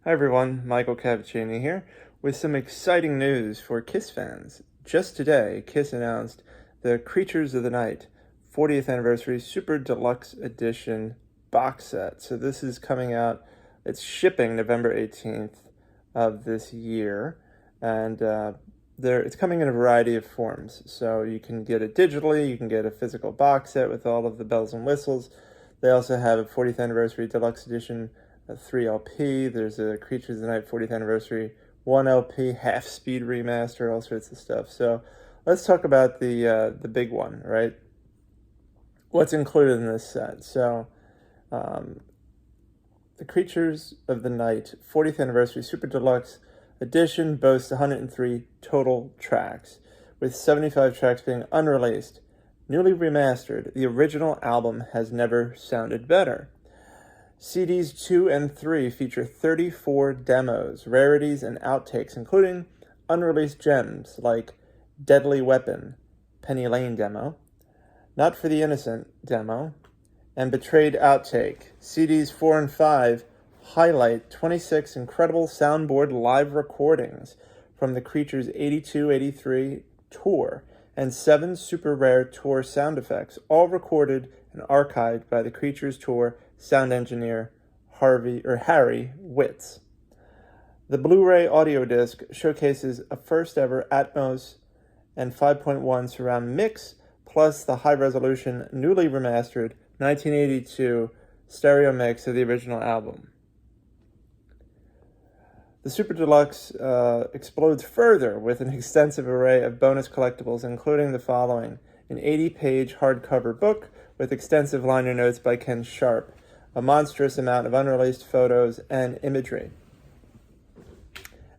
Hi everyone, Michael Cavaccini here with some exciting news for Kiss fans. Just today, Kiss announced the Creatures of the Night 40th Anniversary Super Deluxe Edition box set. So this is coming out, it's shipping November 18th of this year, and it's coming in a variety of forms. So you can get it digitally, you can get a physical box set with all of the bells and whistles. They also have a 40th Anniversary Deluxe Edition a 3LP, there's a Creatures of the Night 40th Anniversary 1LP, half-speed remaster, all sorts of stuff. So let's talk about the big one, right? What's included in this set? So the Creatures of the Night 40th Anniversary Super Deluxe Edition boasts 103 total tracks, with 75 tracks being unreleased. Newly remastered, the original album has never sounded better. CDs 2 and 3 feature 34 demos, rarities, and outtakes, including unreleased gems like Deadly Weapon, Penny Lane demo, Not for the Innocent demo, and Betrayed outtake. CDs 4 and 5 highlight 26 incredible soundboard live recordings from the Creatures 82-83 tour and 7 super rare tour sound effects, all recorded and archived by the Creatures tour sound engineer Harry Witz. The Blu-ray audio disc showcases a first-ever Atmos and 5.1 surround mix, plus the high-resolution, newly remastered 1982 stereo mix of the original album. The Super Deluxe explodes further with an extensive array of bonus collectibles, including the following: an 80-page hardcover book with extensive liner notes by Ken Sharp, a monstrous amount of unreleased photos and imagery.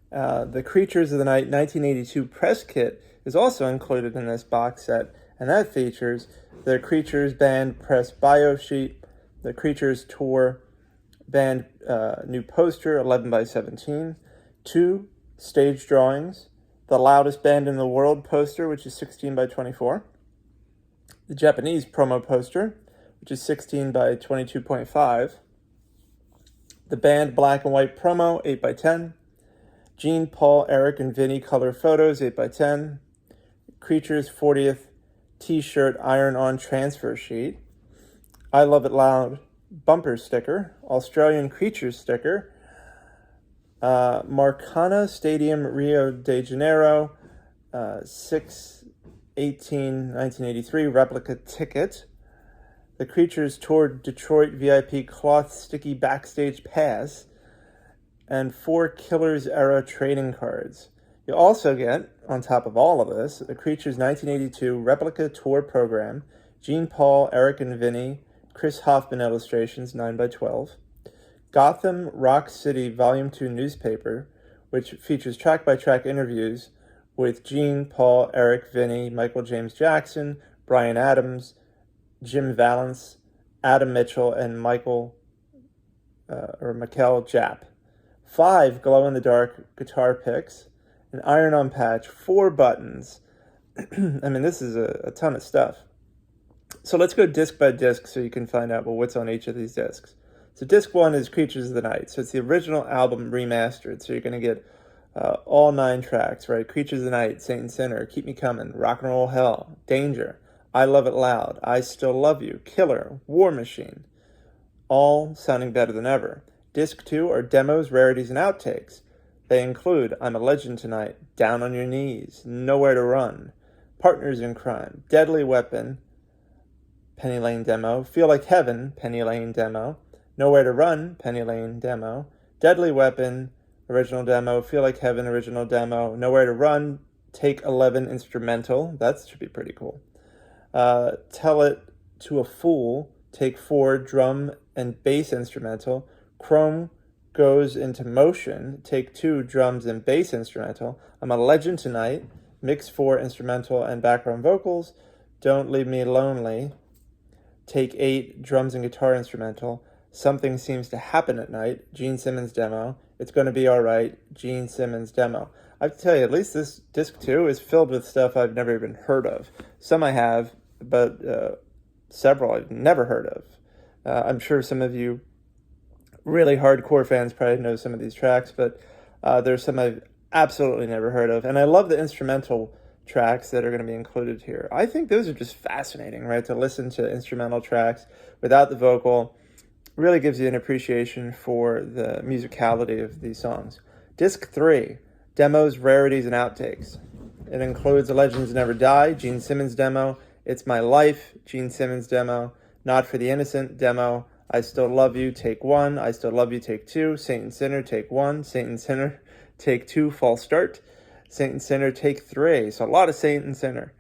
The Creatures of the Night 1982 press kit is also included in this box set, and that features the Creatures band press bio sheet, the Creatures tour band new poster 11x17, 2 stage drawings, the Loudest Band in the World poster, which is 16x24, the Japanese promo poster, which is 16x22.5, the band black and white promo 8x10, Gene, Paul, Eric, and Vinnie color photos 8x10, Creatures 40th t-shirt iron-on transfer sheet, I Love It Loud bumper sticker, Australian Creatures sticker, Maracana Stadium Rio de Janeiro 6/18/1983 replica ticket, the Creatures Tour Detroit VIP cloth sticky backstage pass, and 4 Killers era trading cards. You also get, on top of all of this, the Creatures 1982 replica tour program, Gene, Paul, Eric, and Vinnie, Chris Hoffman illustrations 9x12, Gotham Rock City Volume 2 newspaper, which features track-by-track interviews with Gene, Paul, Eric, Vinnie, Michael James Jackson, Bryan Adams, Jim Valance, Adam Mitchell, and Michael Japp. 5 glow-in-the-dark guitar picks, an iron-on patch, 4 buttons. I mean, this is a ton of stuff. So let's go disc by disc so you can find out what's on each of these discs. So disc 1 is Creatures of the Night. So it's the original album remastered. So you're going to get all 9 tracks, right? Creatures of the Night, Saint and Sinner, Keep Me Coming, Rock and Roll Hell, Danger, I Love It Loud, I Still Love You, Killer, War Machine, all sounding better than ever. Disc 2 are demos, rarities, and outtakes. They include I'm a Legend Tonight, Down on Your Knees, Nowhere to Run, Partners in Crime, Deadly Weapon, Penny Lane demo, Feel Like Heaven, Penny Lane demo, Nowhere to Run, Penny Lane demo, Deadly Weapon, original demo, Feel Like Heaven, original demo, Nowhere to Run, Take 11 instrumental, that should be pretty cool. Tell It to a Fool, Take 4 drum and bass instrumental, Chrome Goes into Motion, Take 2 drums and bass instrumental, I'm a Legend Tonight, Mix 4 instrumental and background vocals, Don't Leave Me Lonely, Take 8 drums and guitar instrumental, Something Seems to Happen at Night, Gene Simmons demo, It's Gonna Be Alright, Gene Simmons demo. I have to tell you, at least this disc 2 is filled with stuff I've never even heard of. Some I have, but several I've never heard of. I'm sure some of you really hardcore fans probably know some of these tracks, but there's some I've absolutely never heard of. And I love the instrumental tracks that are going to be included here. I think those are just fascinating, right? To listen to instrumental tracks without the vocal really gives you an appreciation for the musicality of these songs. Disc 3, demos, rarities, and outtakes. It includes A Legends Never Die, Gene Simmons demo, It's My Life, Gene Simmons demo, Not for the Innocent demo, I Still Love You, Take 1, I Still Love You, Take 2, Saint and Sinner, Take 1, Saint and Sinner, Take 2, False Start, Saint and Sinner, Take 3. So a lot of Saint and Sinner.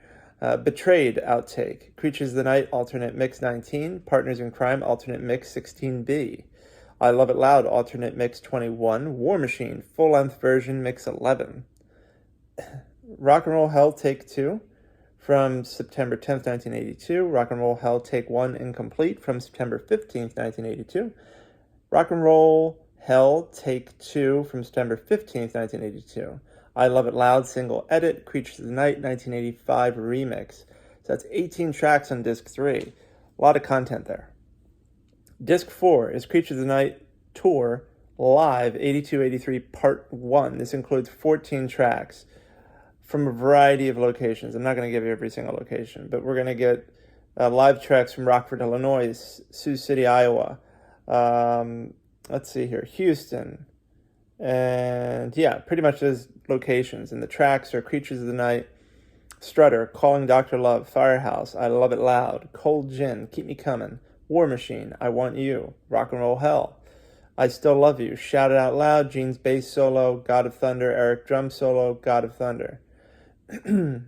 Betrayed, outtake. Creatures of the Night, alternate mix 19. Partners in Crime, alternate mix 16B. I Love It Loud, alternate mix 21. War Machine, full-length version, mix 11. Rock and Roll Hell, Take 2, from September 10th, 1982. Rock and Roll Hell, Take 1, incomplete, from September 15th, 1982. Rock and Roll Hell, Take 2, from September 15th, 1982. I Love It Loud, single edit, Creatures of the Night, 1985 remix. So that's 18 tracks on disc 3. A lot of content there. Disc 4 is Creatures of the Night Tour Live 82-83 Part 1. This includes 14 tracks from a variety of locations. I'm not going to give you every single location, but we're going to get live tracks from Rockford, Illinois, Sioux City, Iowa. Let's see here, Houston. And yeah, pretty much those locations. And the tracks are Creatures of the Night, Strutter, Calling Dr. Love, Firehouse, I Love It Loud, Cold Gin, Keep Me Coming, War Machine, I Want You, Rock and Roll Hell, I Still Love You, Shout It Out Loud, Gene's bass solo, God of Thunder, Eric drum solo, God of Thunder. So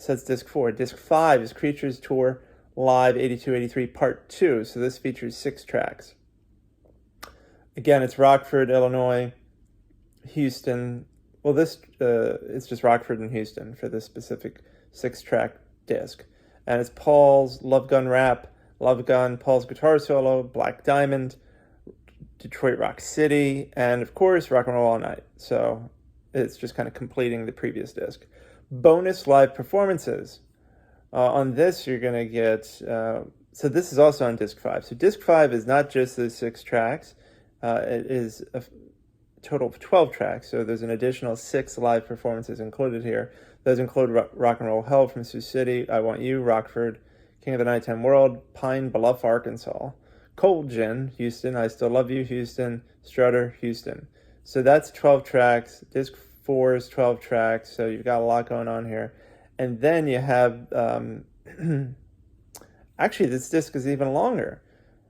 that's disc 4. Disc 5 is Creatures Tour Live 82-83 Part 2. So this features 6 tracks. Again, it's Rockford, Illinois, Houston. Well, this it's just Rockford and Houston for this specific 6-track disc. And it's Paul's Love Gun Rap, Love Gun, Paul's guitar solo, Black Diamond, Detroit Rock City, and of course, Rock and Roll All Night. So it's just kind of completing the previous disc. Bonus live performances. On this, you're going to get... so this is also on disc 5. So disc 5 is not just those 6 tracks. It is a total of 12 tracks, so there's an additional 6 live performances included here. Those include Rock and Roll Hell from Sioux City, I Want You, Rockford, King of the Nighttime World, Pine Bluff, Arkansas, Cold Gin, Houston, I Still Love You, Houston, Strutter, Houston. So that's 12 tracks. Disc 4 is 12 tracks, so you've got a lot going on here. And then you have, actually this disc is even longer.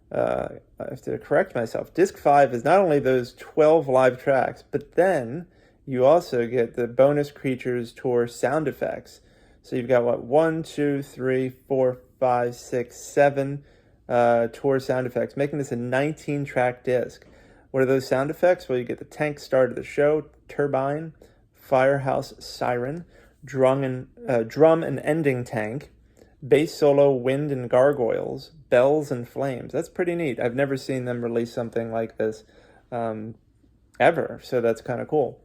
I have to correct myself. Disc 5 is not only those 12 live tracks, but then you also get the bonus Creatures Tour sound effects. So you've got, what, 1, 2, 3, 4, 5, 6, 7 tour sound effects, making this a 19-track disc. What are those sound effects? Well, you get the tank start of the show, turbine, firehouse siren, drum and ending tank, bass solo, wind and gargoyles, bells and flames. That's pretty neat. I've never seen them release something like this ever, so that's kind of cool.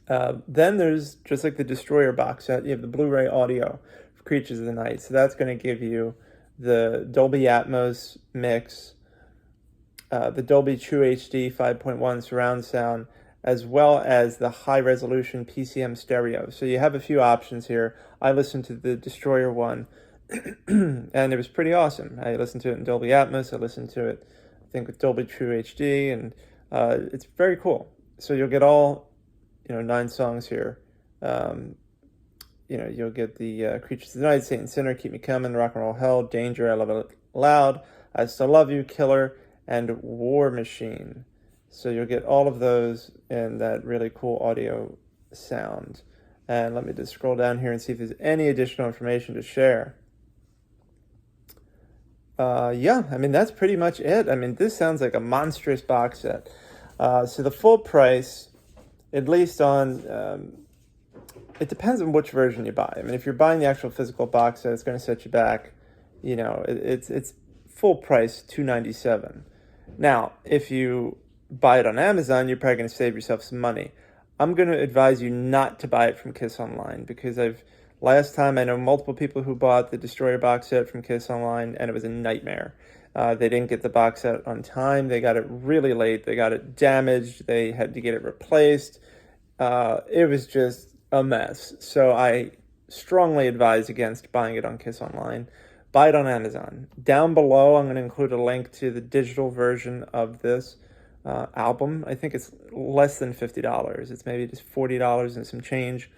Then there's, just like the Destroyer box set, you have the Blu-ray audio for Creatures of the Night. So that's going to give you the Dolby Atmos mix, the Dolby True HD 5.1 surround sound, as well as the high-resolution PCM stereo. So you have a few options here. I listened to the Destroyer one, and it was pretty awesome. I listened to it in Dolby Atmos. I listened to it, I think, with Dolby True HD, and it's very cool. So you'll get all, 9 songs here. You'll get the Creatures of the Night, Saint and Sinner, Keep Me Coming, Rock and Roll Hell, Danger, I Love It Loud, I Still Love You, Killer, and War Machine. So you'll get all of those in that really cool audio sound. And let me just scroll down here and see if there's any additional information to share. That's pretty much it. This sounds like a monstrous box set. So the full price, at least on, it depends on which version you buy. If you're buying the actual physical box set, it's going to set you back, it's full price $297. Now, if you buy it on Amazon, you're probably going to save yourself some money. I'm going to advise you not to buy it from Kiss Online, because last time I know multiple people who bought the Destroyer box set from Kiss Online, and it was a nightmare. They didn't get the box set on time. They got it really late. They got it damaged. They had to get it replaced. It was just a mess. So I strongly advise against buying it on Kiss Online. Buy it on Amazon. Down below, I'm going to include a link to the digital version of this album. I think it's less than $50. It's maybe just $40 and some change.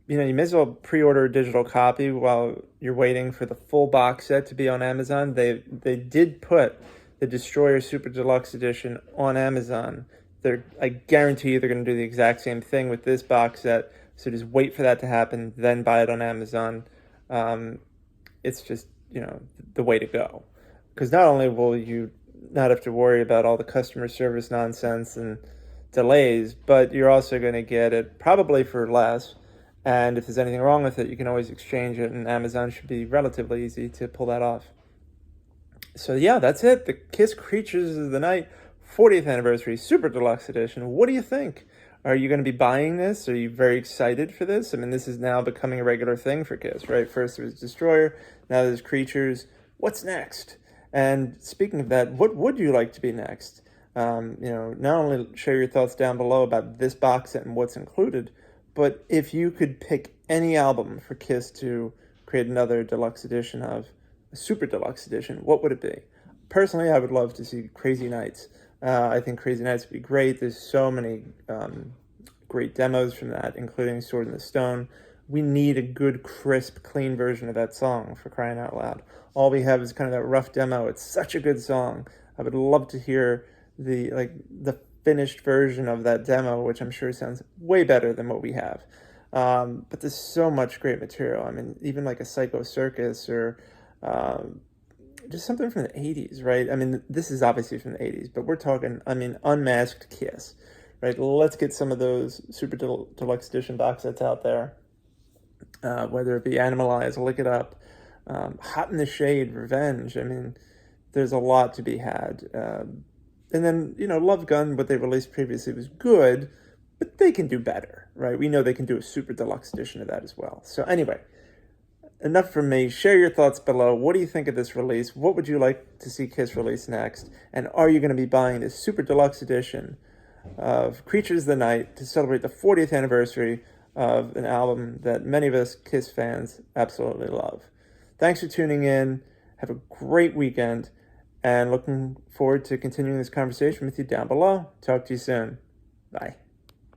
You may as well pre-order a digital copy while you're waiting for the full box set to be on Amazon. They did put the Destroyer Super Deluxe Edition on Amazon. I guarantee you they're going to do the exact same thing with this box set. So just wait for that to happen, then buy it on Amazon. It's just, the way to go. Because not only will you not have to worry about all the customer service nonsense and delays, but you're also going to get it probably for less. And if there's anything wrong with it, you can always exchange it, and Amazon should be relatively easy to pull that off. So yeah, that's it. The Kiss Creatures of the Night 40th Anniversary Super Deluxe Edition. What do you think? Are you going to be buying this? Are you very excited for this? I mean, this is now becoming a regular thing for Kiss, right? First there was Destroyer, now there's Creatures. What's next? And speaking of that, what would you like to be next? Not only share your thoughts down below about this box set and what's included, but if you could pick any album for Kiss to create another deluxe edition of, a super deluxe edition, what would it be? Personally, I would love to see Crazy Nights. I think Crazy Nights would be great. There's so many great demos from that, including Sword in the Stone. We need a good, crisp, clean version of that song, for crying out loud. All we have is kind of that rough demo. It's such a good song. I would love to hear the finished version of that demo, which I'm sure sounds way better than what we have. But there's so much great material. I mean, even like a Psycho Circus or just something from the 80s, right? I mean, this is obviously from the 80s, but we're talking, Unmasked Kiss, right? Let's get some of those Super Deluxe Edition box sets out there, whether it be Animalize, Lick It Up, Hot in the Shade, Revenge. I mean, there's a lot to be had. And then, Love Gun, what they released previously was good, but they can do better, right? We know they can do a Super Deluxe Edition of that as well. So anyway, enough from me. Share your thoughts below. What do you think of this release? What would you like to see Kiss release next? And are you going to be buying this Super Deluxe Edition of Creatures of the Night to celebrate the 40th anniversary of an album that many of us Kiss fans absolutely love? Thanks for tuning in. Have a great weekend. And looking forward to continuing this conversation with you down below. Talk to you soon. Bye.